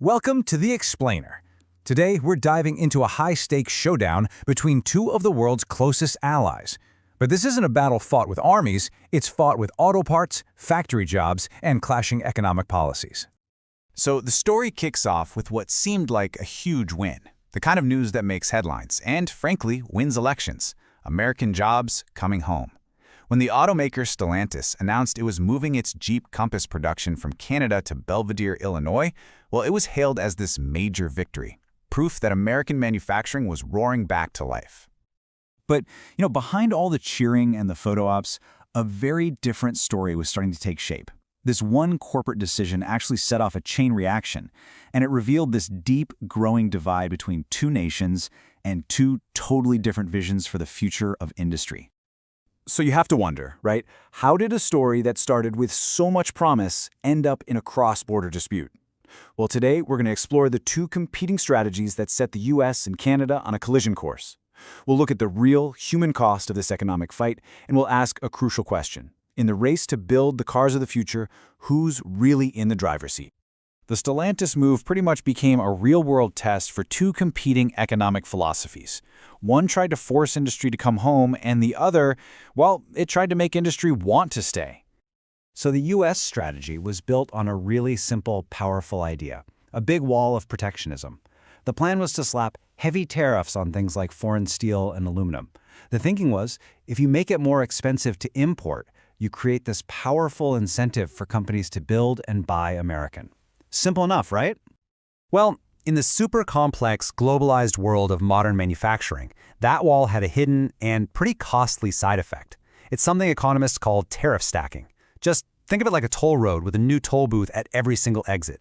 Welcome to The Explainer. Today, we're diving into a high-stakes showdown between two of the world's closest allies. But this isn't a battle fought with armies, it's fought with auto parts, factory jobs, and clashing economic policies. So the story kicks off with what seemed like a huge win, the kind of news that makes headlines and, frankly, wins elections: American jobs coming home. When the automaker Stellantis announced it was moving its Jeep Compass production from Canada to Belvedere, Illinois, well, it was hailed as this major victory, proof that American manufacturing was roaring back to life. But, behind all the cheering and the photo ops, a very different story was starting to take shape. This one corporate decision actually set off a chain reaction, and it revealed this deep, growing divide between two nations and two totally different visions for the future of industry. So you have to wonder, right? How did a story that started with so much promise end up in a cross-border dispute? Well, today we're going to explore the two competing strategies that set the US and Canada on a collision course. We'll look at the real human cost of this economic fight, and we'll ask a crucial question. In the race to build the cars of the future, who's really in the driver's seat? The Stellantis move pretty much became a real-world test for two competing economic philosophies. One tried to force industry to come home, and the other, well, it tried to make industry want to stay. So the U.S. strategy was built on a really simple, powerful idea: a big wall of protectionism. The plan was to slap heavy tariffs on things like foreign steel and aluminum. The thinking was, if you make it more expensive to import, you create this powerful incentive for companies to build and buy American. Simple enough, right? Well, in the super complex, globalized world of modern manufacturing, that wall had a hidden and pretty costly side effect. It's something economists call tariff stacking. Just think of it like a toll road with a new toll booth at every single exit.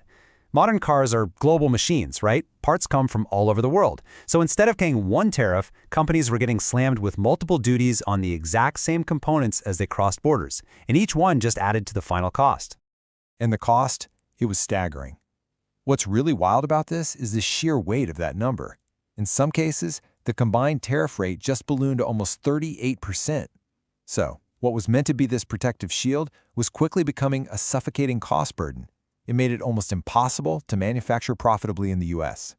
Modern cars are global machines, right? Parts come from all over the world. So instead of paying one tariff, companies were getting slammed with multiple duties on the exact same components as they crossed borders, and each one just added to the final cost. And the cost? It was staggering. What's really wild about this is the sheer weight of that number. In some cases, the combined tariff rate just ballooned to almost 38%. So, what was meant to be this protective shield was quickly becoming a suffocating cost burden. It made it almost impossible to manufacture profitably in the US.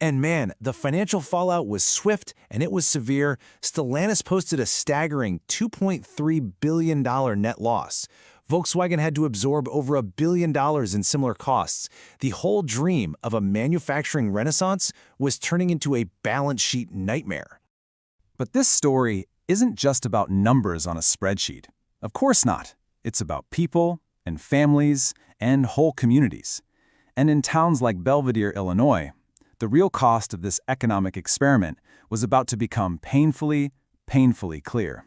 And man, the financial fallout was swift and it was severe. Stellantis posted a staggering $2.3 billion net loss. Volkswagen had to absorb over $1 billion in similar costs. The whole dream of a manufacturing renaissance was turning into a balance sheet nightmare. But this story isn't just about numbers on a spreadsheet. Of course not. It's about people and families and whole communities. And in towns like Belvedere, Illinois, the real cost of this economic experiment was about to become painfully clear.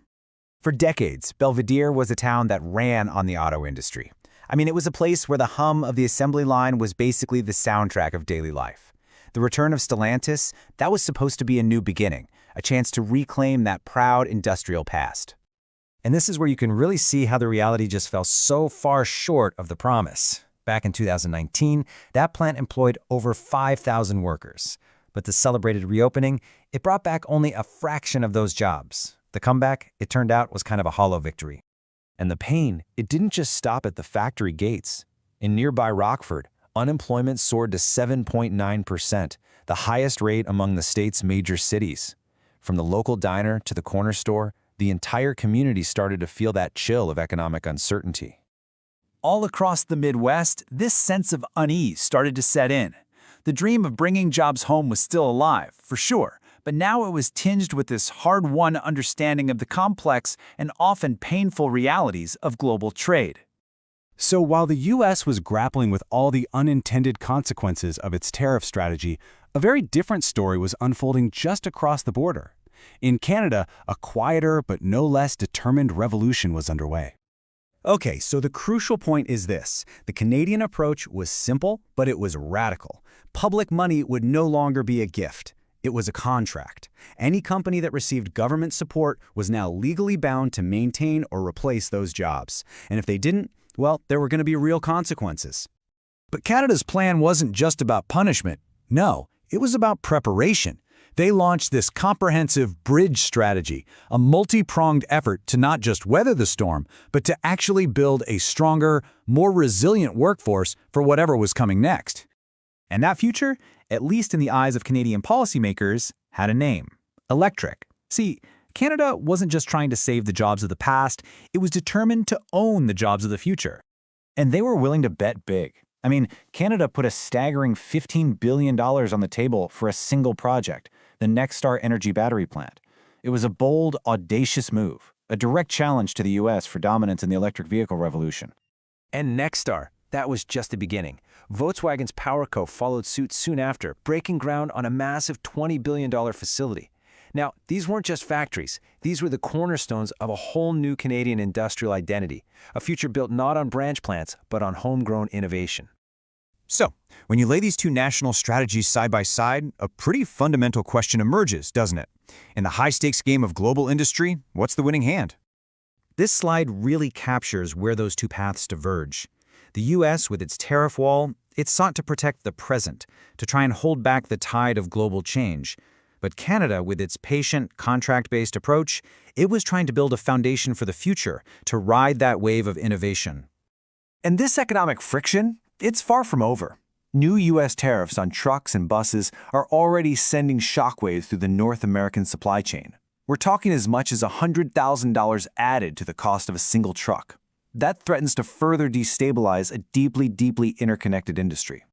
For decades, Belvedere was a town that ran on the auto industry. I mean, it was a place where the hum of the assembly line was basically the soundtrack of daily life. The return of Stellantis, that was supposed to be a new beginning, a chance to reclaim that proud industrial past. And this is where you can really see how the reality just fell so far short of the promise. Back in 2019, that plant employed over 5,000 workers. But the celebrated reopening, it brought back only a fraction of those jobs. The comeback, it turned out, was kind of a hollow victory. And the pain, it didn't just stop at the factory gates. In nearby Rockford, unemployment soared to 7.9%, the highest rate among the state's major cities. From the local diner to the corner store, the entire community started to feel that chill of economic uncertainty. All across the Midwest, this sense of unease started to set in. The dream of bringing jobs home was still alive, for sure, but now it was tinged with this hard-won understanding of the complex and often painful realities of global trade. So while the U.S. was grappling with all the unintended consequences of its tariff strategy, a very different story was unfolding just across the border. In Canada, a quieter but no less determined revolution was underway. Okay, so the crucial point is this. The Canadian approach was simple, but it was radical. Public money would no longer be a gift. It was a contract. Any company that received government support was now legally bound to maintain or replace those jobs. And if they didn't, well, there were going to be real consequences. But Canada's plan wasn't just about punishment. No, it was about preparation. They launched this comprehensive bridge strategy, a multi-pronged effort to not just weather the storm, but to actually build a stronger, more resilient workforce for whatever was coming next. And that future, at least in the eyes of Canadian policymakers, had a name: electric. See, Canada wasn't just trying to save the jobs of the past, it was determined to own the jobs of the future. And they were willing to bet big. I mean, Canada put a staggering $15 billion on the table for a single project, the Nexstar energy battery plant. It was a bold, audacious move, a direct challenge to the U.S. for dominance in the electric vehicle revolution. And Nexstar, that was just the beginning. Volkswagen's PowerCo followed suit soon after, breaking ground on a massive $20 billion facility. Now, these weren't just factories. These were the cornerstones of a whole new Canadian industrial identity, a future built not on branch plants, but on homegrown innovation. So, when you lay these two national strategies side by side, a pretty fundamental question emerges, doesn't it? In the high-stakes game of global industry, what's the winning hand? This slide really captures where those two paths diverge. The U.S., with its tariff wall, it sought to protect the present, to try and hold back the tide of global change. But Canada, with its patient, contract-based approach, it was trying to build a foundation for the future, to ride that wave of innovation. And this economic friction, it's far from over. New U.S. tariffs on trucks and buses are already sending shockwaves through the North American supply chain. We're talking as much as $100,000 added to the cost of a single truck. That threatens to further destabilize a deeply, deeply interconnected industry.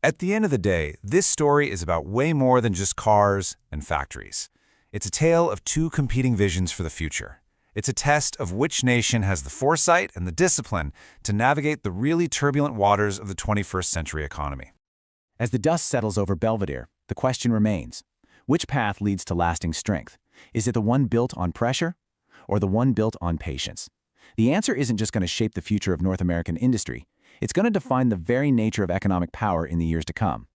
At the end of the day, this story is about way more than just cars and factories. It's a tale of two competing visions for the future. It's a test of which nation has the foresight and the discipline to navigate the really turbulent waters of the 21st century economy. As the dust settles over Belvedere, the question remains: which path leads to lasting strength? Is it the one built on pressure or the one built on patience? The answer isn't just going to shape the future of North American industry. It's going to define the very nature of economic power in the years to come.